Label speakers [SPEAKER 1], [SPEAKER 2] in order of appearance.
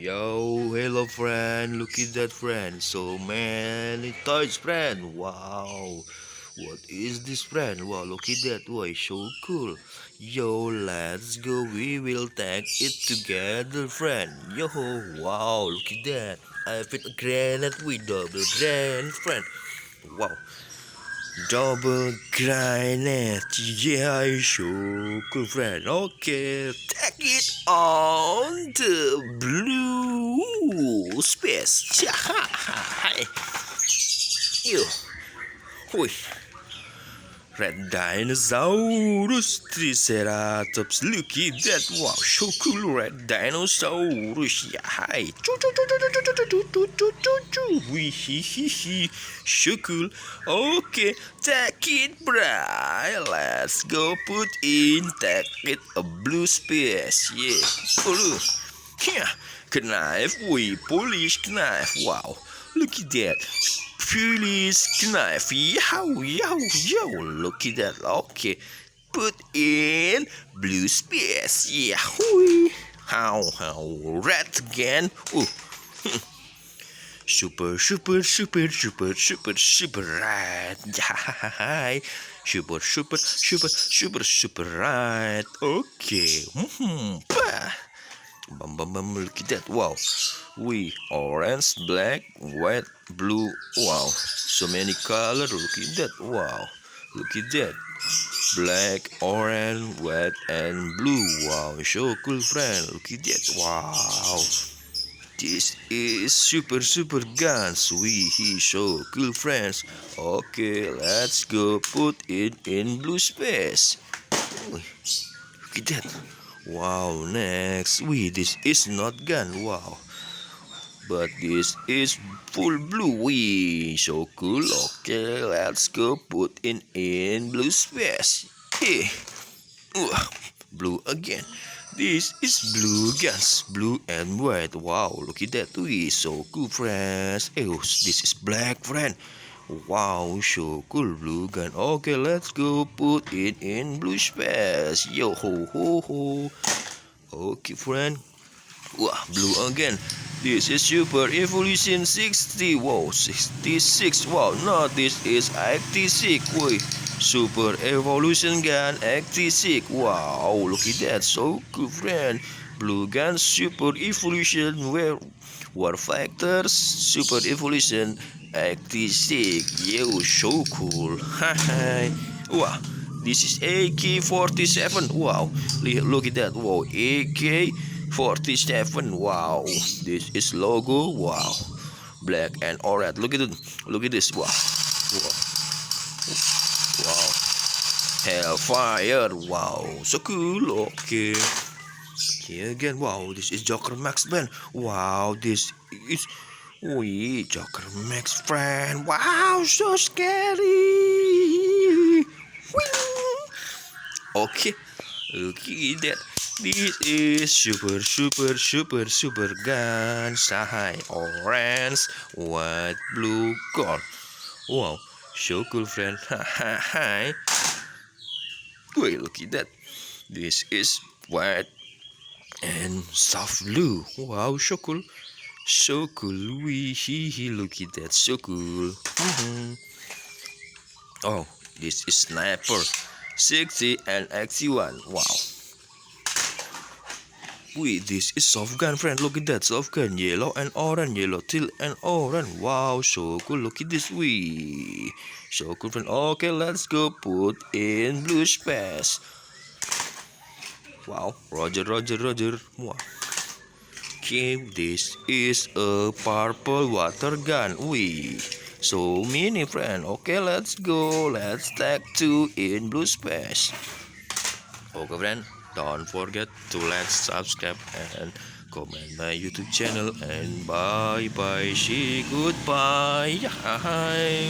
[SPEAKER 1] Yo, hello friend, look at that friend, so many toys friend, wow, what is this friend, wow, look at that, wow, so cool, yo, let's go, we will take it together friend, yo, wow, look at that, I fit a granite with double granite friend, wow, double granite, yeah, so cool friend. Okay, take it on the blue space. Hi, you, hui. Red Dinosaurus, Triceratops, look at that, wow, so cool, Red Dinosaurus, yeah, hi, wee hee hee hee, so cool, okay, take it, bro, let's go put in, take it, a blue space, yeah, blue, yeah, knife, we polish knife, wow, look at that, polish knife, yow, yow, yow, look at that, okay, put in blue space, yeah, hui, how, red again, ooh, super, super, super, super, super, super right, yeah, super, super, super, super, super right, okay, bah. Bum bum bum, look at that, wow, we orange, black, white, blue, wow, so many colors, look at that, wow, look at that, black, orange, white, and blue, wow, so cool friend, look at that, wow, this is super super guns, we so cool friends, okay, let's go put it in blue space. Look at that. Wow, next. This is not gun. Wow. But this is full blue. So cool. Okay, let's go put in blue space. Hey. Blue again. This is blue guns. Blue and white. Wow, look at that. So cool, friends. Oh, this is black, friend. Wow, so cool, blue gun. Okay, let's go put it in blue space. Yo ho ho ho. Okay, friend. Wow, blue again. This is Super Evolution 60. Wow, 66. Wow, no, this is 86. Wait, Super Evolution Gun 86. Wow, look at that. So cool, friend. Blue Gun Super Evolution War Factors Super Evolution 86. Yo, so cool. Haha. Wow. This is AK47. Wow, look at that. Wow, AK47. Wow, this is logo. Wow, black and orange. Look at it. Look at this. Wow, wow, wow. Hellfire. Wow, so cool. Okay. Here again. Wow, this is Joker Max Ben. Wow, this is Joker Max friend. Wow, so scary. Whee! Okay, look at that. This is super, super, super, super gun. Sahai, orange, white, blue, gold. Wow, so cool, friend. Hi. Wait, look at that. This is white and soft blue. Wow, so cool. So cool. Look at that. So cool. Oh, this is sniper. 60 and 61. Wow. This is soft gun, friend. Look at that soft gun. Yellow and orange. Yellow, teal, and orange. Wow, so cool. Look at this. So cool, friend. Okay, let's go put in blue space. Wow. Roger, roger, roger. Wow. Okay, this is a purple water gun. So many, friend. Okay, let's go. Let's take two in blue space. Okay, friend, don't forget to like, subscribe, and comment my YouTube channel. And bye bye, see goodbye. Hi.